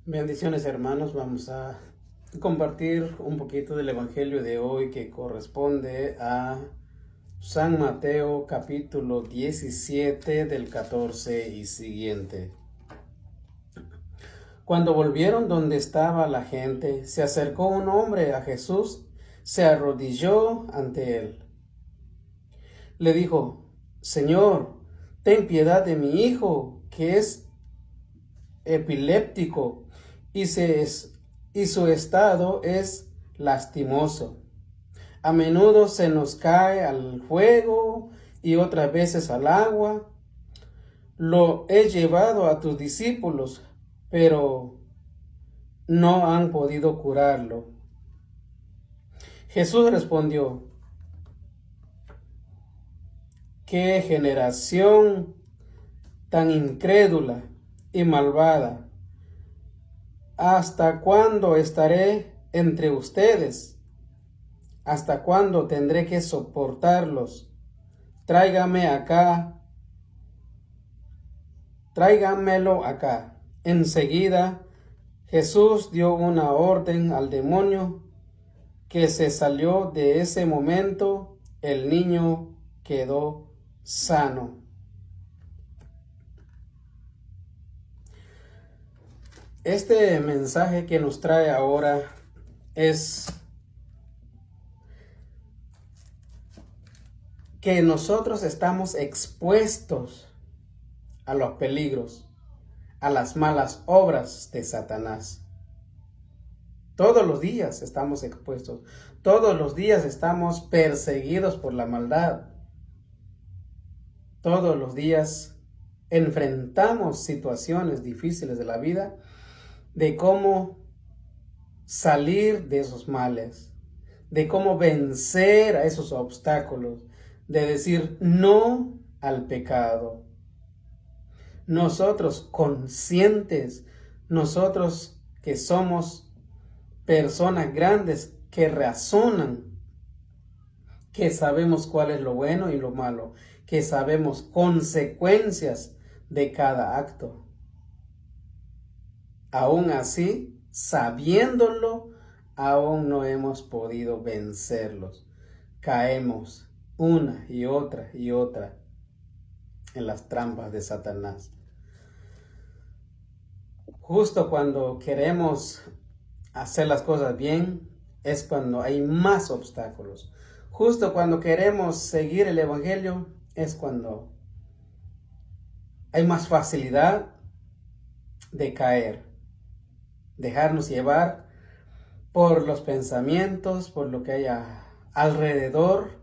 Bendiciones hermanos, vamos a compartir un poquito del Evangelio de hoy que corresponde a San Mateo capítulo 17 del 14 y siguiente. Cuando volvieron donde estaba la gente, se acercó un hombre a Jesús, se arrodilló ante él. Le dijo: Señor, ten piedad de mi hijo, que es epiléptico y su estado es lastimoso. A menudo se nos cae al fuego y otras veces al agua. Lo he llevado a tus discípulos, pero no han podido curarlo. Jesús respondió: ¿Qué generación tan incrédula y malvada? ¿Hasta cuándo estaré entre ustedes? ¿Hasta cuándo tendré que soportarlos? Tráigamelo acá. Enseguida Jesús dio una orden al demonio que se salió. De ese momento el niño quedó sano. Este mensaje que nos trae ahora es que nosotros estamos expuestos a los peligros, a las malas obras de Satanás. Todos los días estamos expuestos, todos los días estamos perseguidos por la maldad. Todos los días enfrentamos situaciones difíciles de la vida, de cómo salir de esos males, de cómo vencer a esos obstáculos, de decir no al pecado. Nosotros conscientes, nosotros que somos personas grandes que razonan, que sabemos cuál es lo bueno y lo malo, que sabemos consecuencias de cada acto. Aún así, sabiéndolo, aún no hemos podido vencerlos. Caemos una y otra en las trampas de Satanás. Justo cuando queremos hacer las cosas bien, es cuando hay más obstáculos. Justo cuando queremos seguir el Evangelio, es cuando hay más facilidad de caer, dejarnos llevar por los pensamientos, por lo que hay alrededor.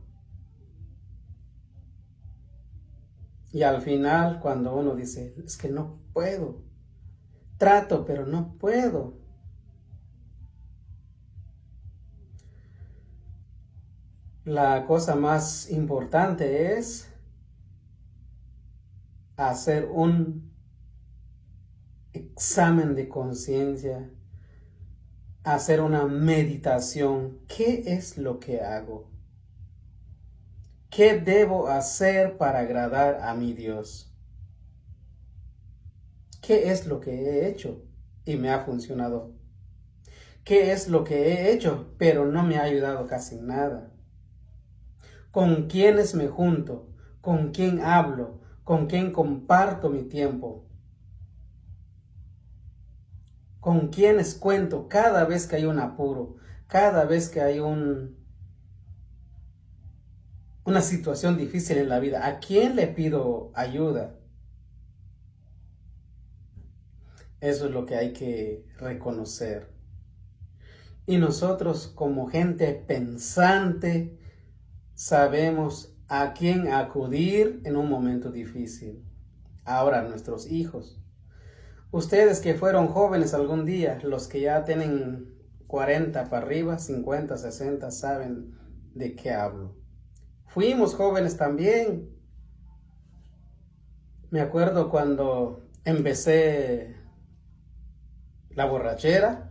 Y al final, cuando uno dice, es que no puedo, trato, pero no puedo. La cosa más importante es hacer un examen de conciencia, hacer una meditación. ¿Qué es lo que hago? ¿Qué debo hacer para agradar a mi Dios? ¿Qué es lo que he hecho y me ha funcionado? ¿Qué es lo que he hecho pero no me ha ayudado casi nada? ¿Con quiénes me junto? ¿Con quién hablo? ¿Con quién comparto mi tiempo? ¿Con quiénes cuento cada vez que hay un apuro? Cada vez que hay una situación difícil en la vida. ¿A quién le pido ayuda? Eso es lo que hay que reconocer. Y nosotros, como gente pensante, sabemos a quién acudir en un momento difícil. Ahora, nuestros hijos. Ustedes que fueron jóvenes algún día, los que ya tienen 40 para arriba, 50, 60, saben de qué hablo. Fuimos jóvenes también. Me acuerdo cuando empecé la borrachera,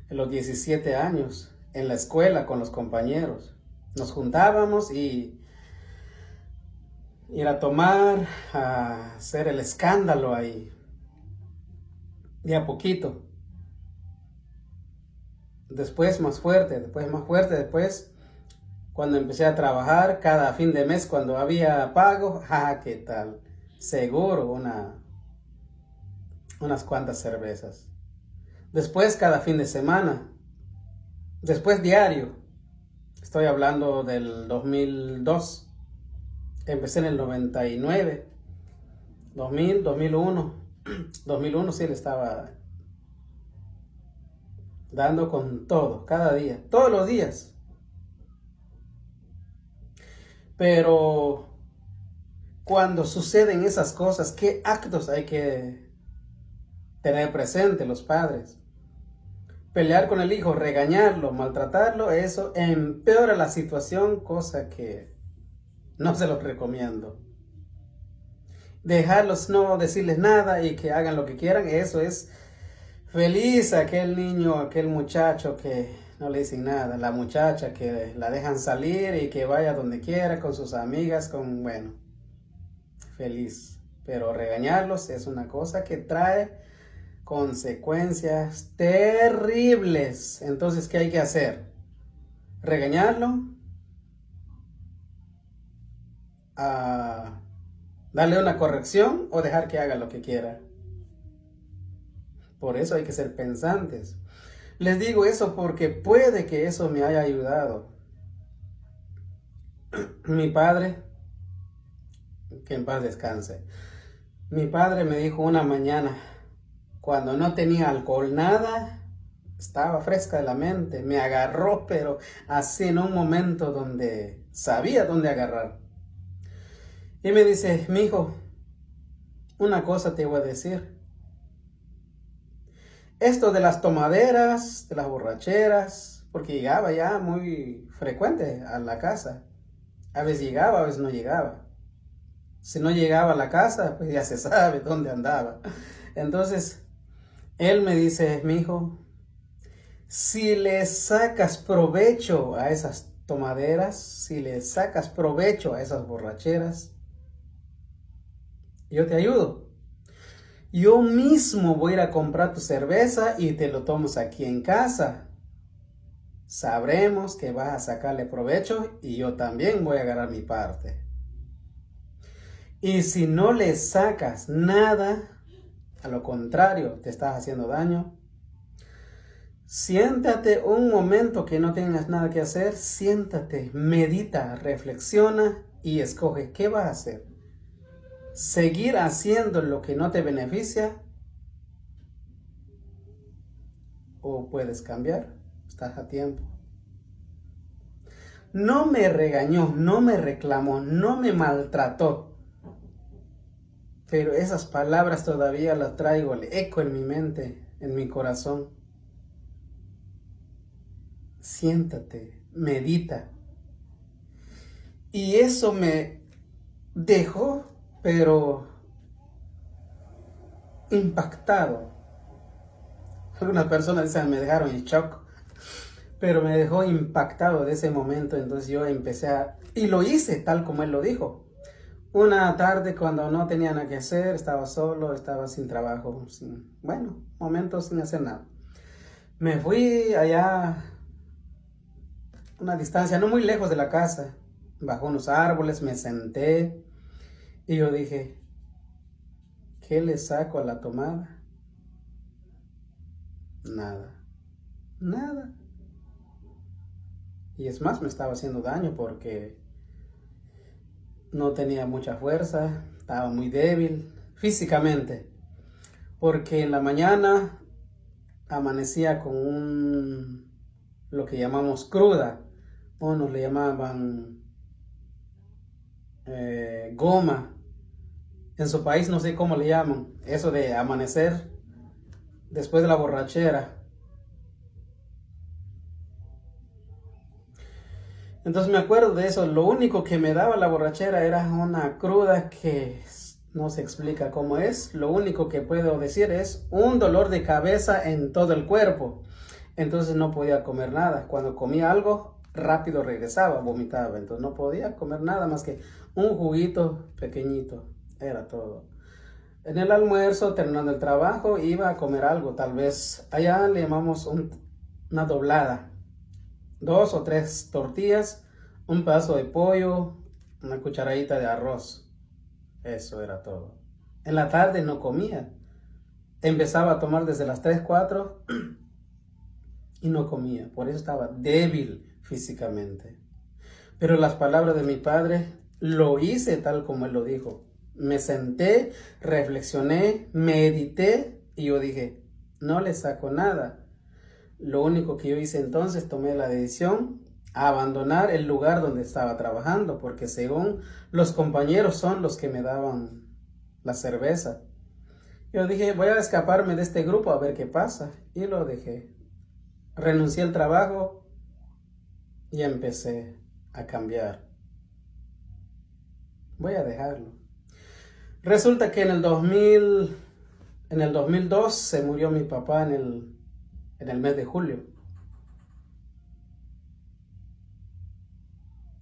en los 17 años, en la escuela con los compañeros. Nos juntábamos y ir a tomar, a hacer el escándalo ahí, de a poquito. después más fuerte, después más fuerte, después cuando empecé a trabajar cada fin de mes, cuando había pago, ¿qué tal? Seguro unas cuantas cervezas. Después cada fin de semana, después diario. Estoy hablando del 2002. Empecé en el 99, 2000, 2001. 2001 sí le estaba dando con todo, cada día, todos los días. Pero cuando suceden esas cosas, ¿qué actos hay que tener presente los padres? Pelear con el hijo, regañarlo, maltratarlo, eso empeora la situación, cosa que no se los recomiendo. Dejarlos, no decirles nada y que hagan lo que quieran, eso es feliz aquel niño, aquel muchacho que no le dicen nada, la muchacha que la dejan salir y que vaya donde quiera con sus amigas, bueno, feliz. Pero regañarlos es una cosa que trae consecuencias terribles. Entonces, ¿qué hay que hacer? Regañarlo, darle una corrección o dejar que haga lo que quiera. Por eso hay que ser pensantes. Les digo eso porque puede que eso me haya ayudado. Mi padre, que en paz descanse, mi padre me dijo una mañana, cuando no tenía alcohol, nada, estaba fresca de la mente, me agarró, pero así en un momento donde sabía dónde agarrar. Y me dice, mijo, una cosa te voy a decir. Esto de las tomaderas, de las borracheras, porque llegaba ya muy frecuente a la casa. A veces llegaba, a veces no llegaba. Si no llegaba a la casa, pues ya se sabe dónde andaba. Entonces, él me dice, mijo, si le sacas provecho a esas tomaderas, si le sacas provecho a esas borracheras, yo te ayudo. Yo mismo voy a ir a comprar tu cerveza y te lo tomas aquí en casa. Sabremos que vas a sacarle provecho y yo también voy a agarrar mi parte. Y si no le sacas nada, a lo contrario, te estás haciendo daño, siéntate un momento que no tengas nada que hacer, siéntate, medita, reflexiona y escoge qué vas a hacer. Seguir haciendo lo que no te beneficia o puedes cambiar, estás a tiempo. No me regañó, no me reclamó, no me maltrató, pero esas palabras todavía las traigo, el eco en mi mente, en mi corazón. Siéntate, medita. Y eso me dejó, pero impactado. Algunas personas dicen, me dejaron en shock, pero me dejó impactado de ese momento. Entonces yo empecé y lo hice tal como él lo dijo. Una tarde cuando no tenía nada que hacer, estaba solo, estaba sin trabajo, momentos sin hacer nada. Me fui allá, una distancia no muy lejos de la casa, bajo unos árboles, me senté y yo dije, ¿qué le saco a la tomada? Nada, nada. Y es más, me estaba haciendo daño porque no tenía mucha fuerza, estaba muy débil físicamente. Porque en la mañana amanecía con lo que llamamos cruda. Unos le llamaban goma. En su país no sé cómo le llaman. Eso de amanecer después de la borrachera. Entonces me acuerdo de eso. Lo único que me daba la borrachera era una cruda que no se explica cómo es. Lo único que puedo decir es un dolor de cabeza en todo el cuerpo. Entonces no podía comer nada. Cuando comía algo, rápido regresaba, vomitaba. Entonces no podía comer nada más que un juguito pequeñito. Era todo. En el almuerzo, terminando el trabajo, iba a comer algo. Tal vez allá le llamamos una doblada, 2 o 3 tortillas, un pedazo de pollo, una cucharadita de arroz. Eso era todo. En la tarde no comía. Empezaba a tomar desde las 3, 4 y no comía. Por eso estaba débil físicamente. Pero las palabras de mi padre lo hice tal como él lo dijo. Me senté, reflexioné, medité y yo dije, no le saco nada. Lo único que yo hice entonces, tomé la decisión a abandonar el lugar donde estaba trabajando, porque según los compañeros son los que me daban la cerveza. Yo dije, voy a escaparme de este grupo a ver qué pasa, y lo dejé. Renuncié al trabajo y empecé a cambiar. Voy a dejarlo. Resulta que en el 2002 se murió mi papá en el mes de julio.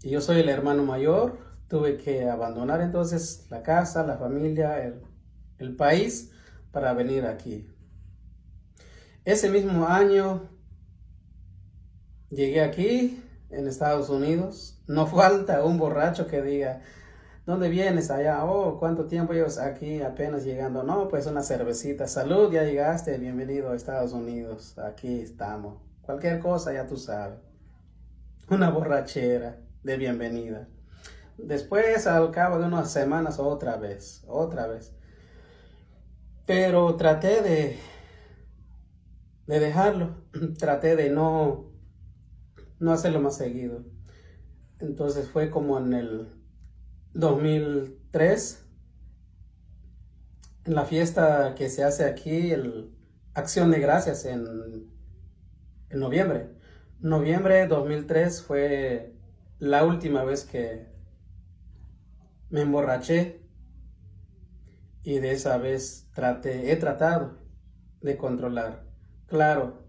Y yo soy el hermano mayor, tuve que abandonar entonces la casa, la familia, el país para venir aquí. Ese mismo año llegué aquí en Estados Unidos. No falta un borracho que diga, ¿dónde vienes? Allá. Oh, ¿cuánto tiempo llevas aquí apenas llegando? No, pues una cervecita. Salud, ya llegaste, bienvenido a Estados Unidos. Aquí estamos. Cualquier cosa ya tú sabes. Una borrachera de bienvenida. Después, al cabo de unas semanas, otra vez. Pero traté de dejarlo. Traté de no hacerlo más seguido. Entonces fue como en el 2003, en la fiesta que se hace aquí, Acción de Gracias en noviembre. Noviembre de 2003 fue la última vez que me emborraché y de esa vez he tratado de controlar. Claro,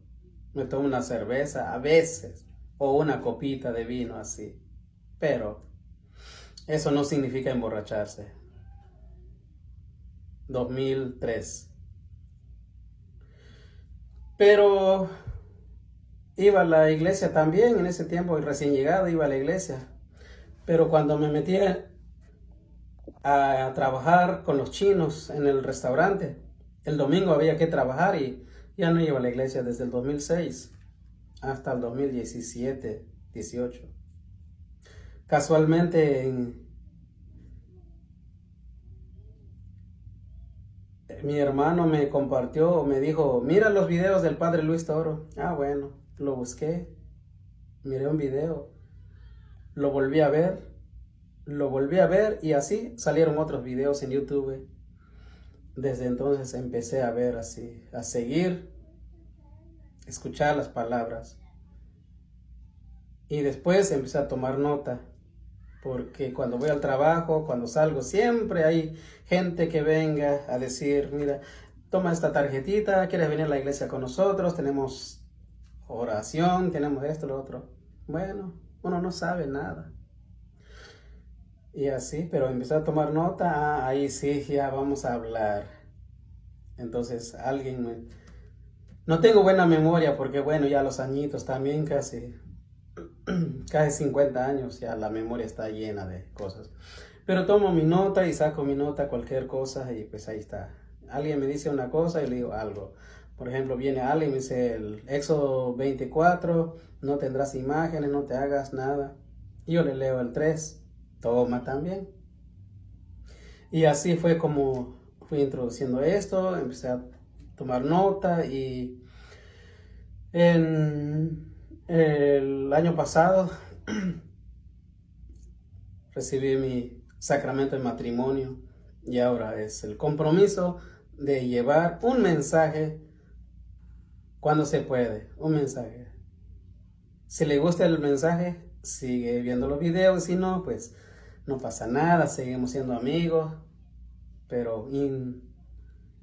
me tomo una cerveza a veces o una copita de vino así, pero eso no significa emborracharse. 2003. Pero iba a la iglesia también, en ese tiempo recién llegado iba a la iglesia. Pero cuando me metí a trabajar con los chinos en el restaurante, el domingo había que trabajar y ya no iba a la iglesia desde el 2006 hasta el 2017, 18. Casualmente mi hermano me compartió o me dijo, mira los videos del padre Luis Toro. Ah, bueno, lo busqué, miré un video, lo volví a ver y así salieron otros videos en YouTube. Desde entonces empecé a ver así, a seguir, escuchar las palabras. Y después empecé a tomar nota, porque cuando voy al trabajo, cuando salgo, siempre hay gente que venga a decir, mira, toma esta tarjetita, ¿quieres venir a la iglesia con nosotros? Tenemos oración, tenemos esto, lo otro. Bueno, uno no sabe nada. Y así, pero empecé a tomar nota, ahí sí, ya vamos a hablar. Entonces no tengo buena memoria porque bueno, ya los añitos también casi 50 años, ya la memoria está llena de cosas. Pero tomo mi nota y saco mi nota, cualquier cosa, y pues ahí está. Alguien me dice una cosa y le digo algo. Por ejemplo, viene alguien y me dice el Éxodo 24, no tendrás imágenes, no te hagas nada. Y yo le leo el 3, toma también. Y así fue como fui introduciendo esto, empecé a tomar nota y en el año pasado recibí mi sacramento de matrimonio y ahora es el compromiso de llevar un mensaje cuando se puede, un mensaje. Si le gusta el mensaje, sigue viendo los videos, si no, pues no pasa nada, seguimos siendo amigos, pero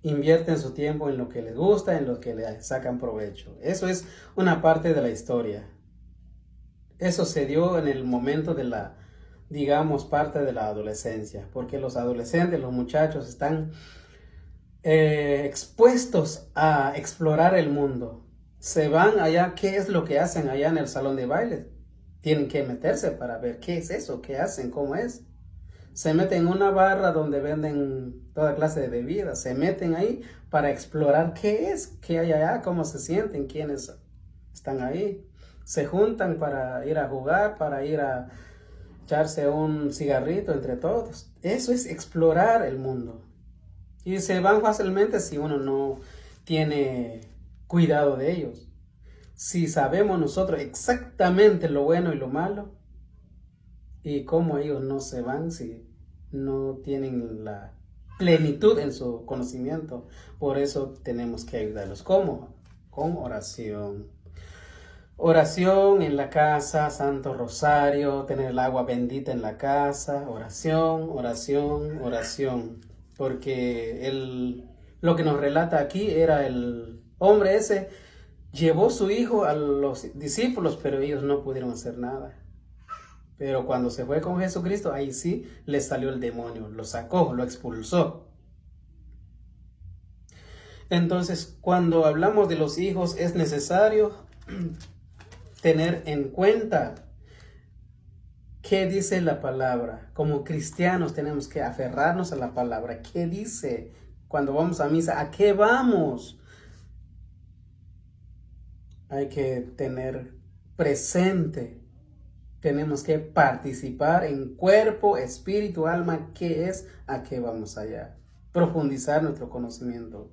invierten su tiempo en lo que les gusta, en lo que le sacan provecho. Eso es una parte de la historia. Eso se dio en el momento de la, digamos, parte de la adolescencia, porque los adolescentes, los muchachos están expuestos a explorar el mundo, Se van allá, ¿qué es lo que hacen allá en el salón de baile? Tienen que meterse para ver qué es eso, qué hacen, cómo es. Se meten en una barra donde venden toda clase de bebidas. Se meten ahí para explorar qué es, qué hay allá, cómo se sienten, quiénes están ahí. Se juntan para ir a jugar, para ir a echarse un cigarrito entre todos. Eso es explorar el mundo. Y se van fácilmente si uno no tiene cuidado de ellos. Si sabemos nosotros exactamente lo bueno y lo malo, y cómo ellos no se van si no tienen la plenitud en su conocimiento. Por eso tenemos que ayudarlos. ¿Cómo? Con oración. Oración en la casa, Santo Rosario, tener el agua bendita en la casa, oración, oración, oración. Porque lo que nos relata aquí era el hombre ese, llevó su hijo a los discípulos, pero ellos no pudieron hacer nada. Pero cuando se fue con Jesucristo, ahí sí le salió el demonio, lo sacó, lo expulsó. Entonces, cuando hablamos de los hijos, es necesario tener en cuenta qué dice la palabra. Como cristianos tenemos que aferrarnos a la palabra. ¿Qué dice cuando vamos a misa? ¿A qué vamos? Hay que tener presente. Tenemos que participar en cuerpo, espíritu, alma. ¿Qué es? ¿A qué vamos allá? Profundizar nuestro conocimiento.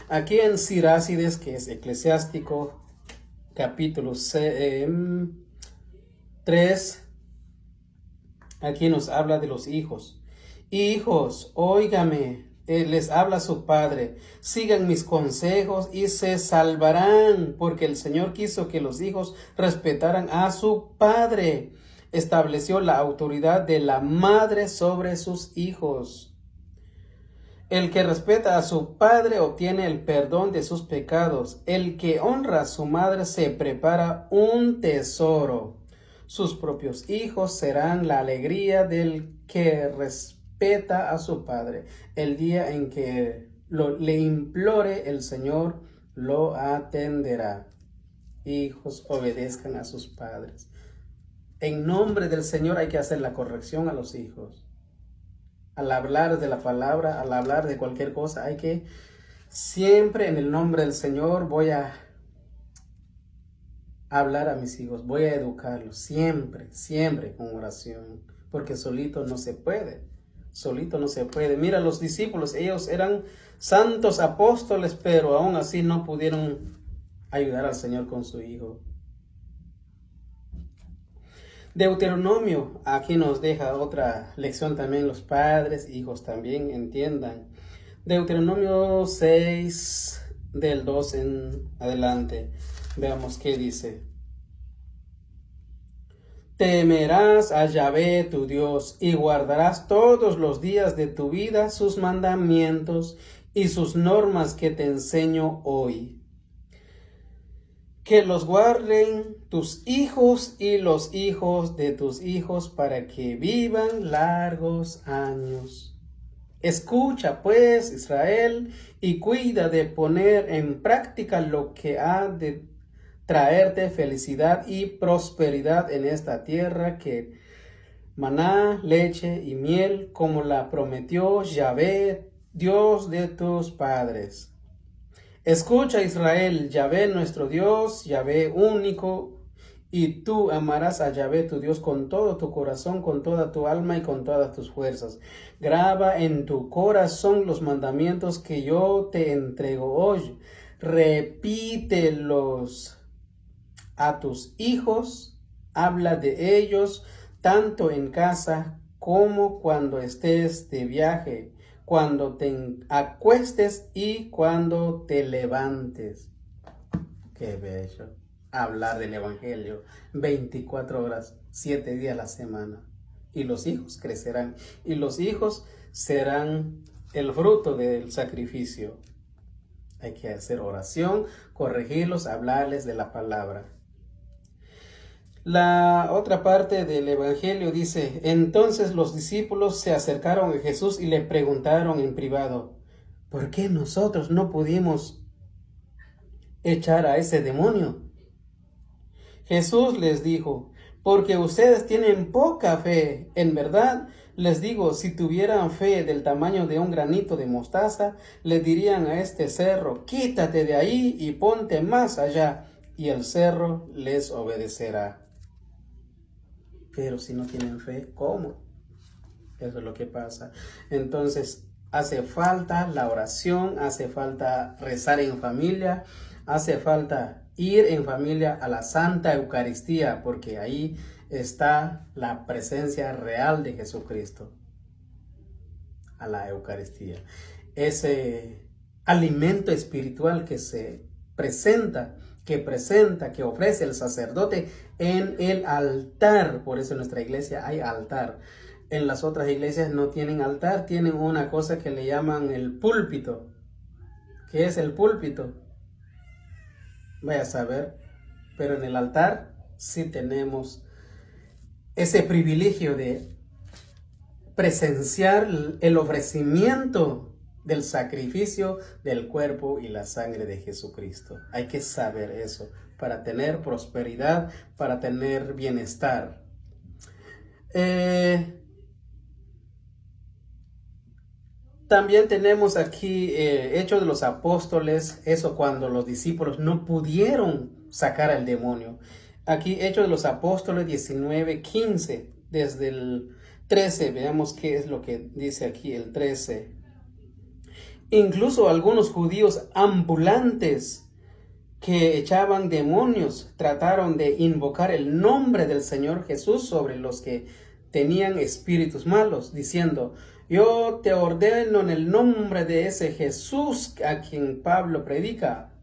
Aquí en Sirácides, que es eclesiástico, capítulo 3, aquí nos habla de los hijos. Hijos, óigame, les habla su padre, sigan mis consejos y se salvarán, porque el Señor quiso que los hijos respetaran a su padre. Estableció la autoridad de la madre sobre sus hijos. El que respeta a su padre obtiene el perdón de sus pecados. El que honra a su madre se prepara un tesoro. Sus propios hijos serán la alegría del que respeta a su padre. El día en que le implore, el Señor lo atenderá. Hijos, obedezcan a sus padres. En nombre del Señor hay que hacer la corrección a los hijos. Al hablar de la palabra, al hablar de cualquier cosa, hay que siempre en el nombre del Señor voy a hablar a mis hijos, voy a educarlos, siempre, siempre con oración, porque solito no se puede, solito no se puede. Mira, los discípulos, ellos eran santos apóstoles, pero aún así no pudieron ayudar al Señor con su hijo. Deuteronomio, aquí nos deja otra lección también, los padres, hijos también entiendan. Deuteronomio 6, del 2 en adelante, veamos qué dice. Temerás a Yahvé tu Dios y guardarás todos los días de tu vida sus mandamientos y sus normas que te enseño hoy. Que los guarden tus hijos y los hijos de tus hijos para que vivan largos años. Escucha pues, Israel, y cuida de poner en práctica lo que ha de traerte felicidad y prosperidad en esta tierra que maná, leche y miel, como la prometió Yahvé, Dios de tus padres. Escucha, Israel, Yahvé nuestro Dios, Yahvé único, y tú amarás a Yahvé tu Dios con todo tu corazón, con toda tu alma y con todas tus fuerzas. Graba en tu corazón los mandamientos que yo te entrego hoy. Repítelos a tus hijos, habla de ellos tanto en casa como cuando estés de viaje, cuando te acuestes y cuando te levantes. Qué bello. Hablar del Evangelio 24 horas, 7 días a la semana. Y los hijos crecerán. Y los hijos serán el fruto del sacrificio. Hay que hacer oración, corregirlos, hablarles de la palabra. La otra parte del Evangelio dice, entonces los discípulos se acercaron a Jesús y le preguntaron en privado, ¿por qué nosotros no pudimos echar a ese demonio. Jesús les dijo, porque ustedes tienen poca fe. En verdad, les digo, si tuvieran fe del tamaño de un granito de mostaza, le dirían a este cerro, quítate de ahí y ponte más allá, y el cerro les obedecerá. Pero si no tienen fe, ¿cómo? Eso es lo que pasa. Entonces, hace falta la oración, hace falta rezar en familia, hace falta ir en familia a la Santa Eucaristía, porque ahí está la presencia real de Jesucristo, a la Eucaristía. Ese alimento espiritual que se presenta, que ofrece el sacerdote en el altar. Por eso en nuestra iglesia hay altar. En las otras iglesias no tienen altar, tienen una cosa que le llaman el púlpito. ¿Qué es el púlpito? Vaya a saber, pero en el altar sí tenemos ese privilegio de presenciar el ofrecimiento del sacrificio del cuerpo y la sangre de Jesucristo. Hay que saber eso para tener prosperidad, para tener bienestar. También tenemos aquí Hechos de los Apóstoles, eso cuando los discípulos no pudieron sacar al demonio. Aquí Hechos de los Apóstoles 19:15, desde el 13, veamos qué es lo que dice aquí el 13. Incluso algunos judíos ambulantes que echaban demonios trataron de invocar el nombre del Señor Jesús sobre los que tenían espíritus malos, diciendo, yo te ordeno en el nombre de ese Jesús a quien Pablo predica.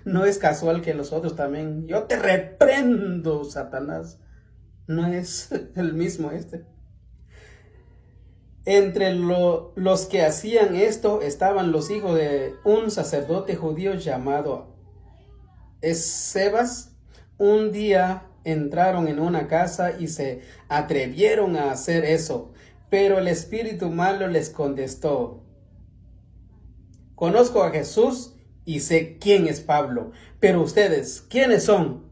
No es casual que los otros también, yo te reprendo, Satanás. No es el mismo este. Entre los que hacían esto estaban los hijos de un sacerdote judío llamado Escevas. Un día entraron en una casa y se atrevieron a hacer eso, pero el espíritu malo les contestó, conozco a Jesús y sé quién es Pablo, pero ustedes, ¿quiénes son?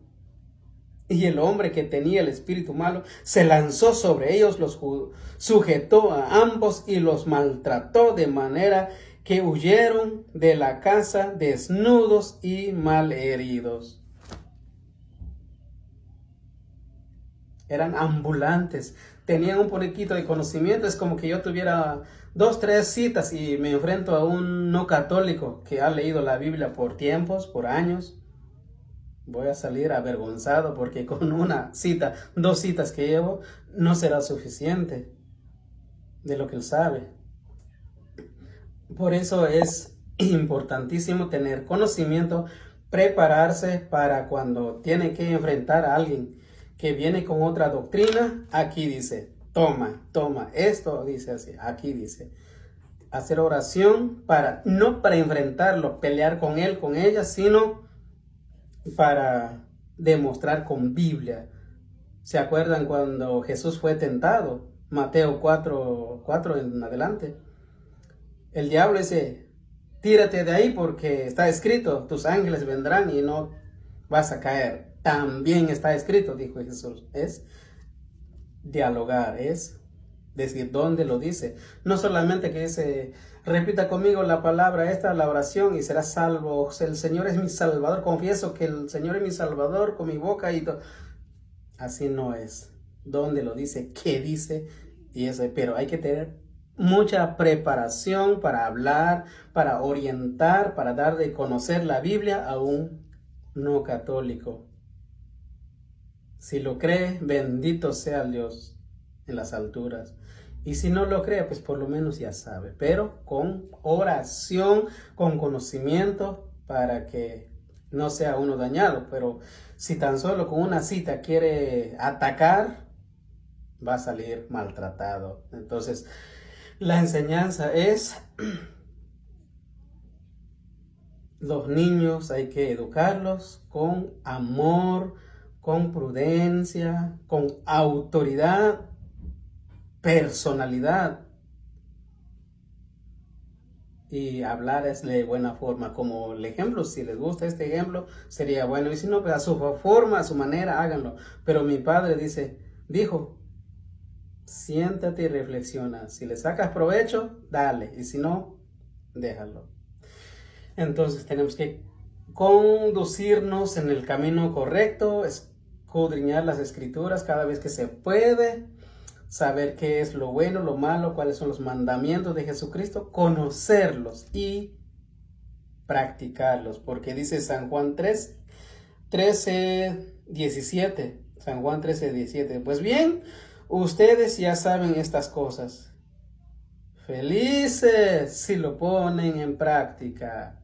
Y el hombre que tenía el espíritu malo se lanzó sobre ellos, los sujetó a ambos y los maltrató de manera que huyeron de la casa desnudos y malheridos. Eran ambulantes, tenían un poquito de conocimiento. Es como que yo tuviera 2, 3 citas y me enfrento a un no católico que ha leído la Biblia por tiempos, por años. Voy a salir avergonzado porque con una cita, 2 citas que llevo, no será suficiente de lo que él sabe. Por eso es importantísimo tener conocimiento, prepararse para cuando tiene que enfrentar a alguien que viene con otra doctrina. Aquí dice, toma, esto dice así, aquí dice. Hacer oración no para enfrentarlo, pelear con él, con ella, sino para demostrar con Biblia. ¿Se acuerdan cuando Jesús fue tentado? Mateo 4 en adelante. El diablo dice, tírate de ahí porque está escrito, tus ángeles vendrán y no vas a caer. También está escrito, dijo Jesús. Es dialogar, es decir, ¿dónde lo dice? No solamente que dice, repita conmigo la palabra esta, la oración y serás salvo. El Señor es mi Salvador. Confieso que el Señor es mi Salvador con mi boca y todo. Así no es. ¿Dónde lo dice? ¿Qué dice? Y eso, pero hay que tener mucha preparación para hablar, para orientar, para dar de conocer la Biblia a un no católico. Si lo cree, bendito sea Dios en las alturas. Y si no lo cree, pues por lo menos ya sabe. Pero con oración, con conocimiento, para que no sea uno dañado. Pero si tan solo con una cita quiere atacar, va a salir maltratado. Entonces, la enseñanza es, los niños hay que educarlos con amor, con prudencia, con autoridad, personalidad. y hablar es de buena forma, como el ejemplo, si les gusta este ejemplo, sería bueno, y si no, pues a su forma, a su manera, háganlo. Pero mi padre dijo, siéntate y reflexiona, si le sacas provecho, dale, y si no, déjalo. Entonces tenemos que conducirnos en el camino correcto, escudriñar las escrituras cada vez que se puede, saber qué es lo bueno, lo malo, cuáles son los mandamientos de Jesucristo, conocerlos y practicarlos, porque dice San Juan 13:17, San Juan 13:17, pues bien, ustedes ya saben estas cosas, felices si lo ponen en práctica.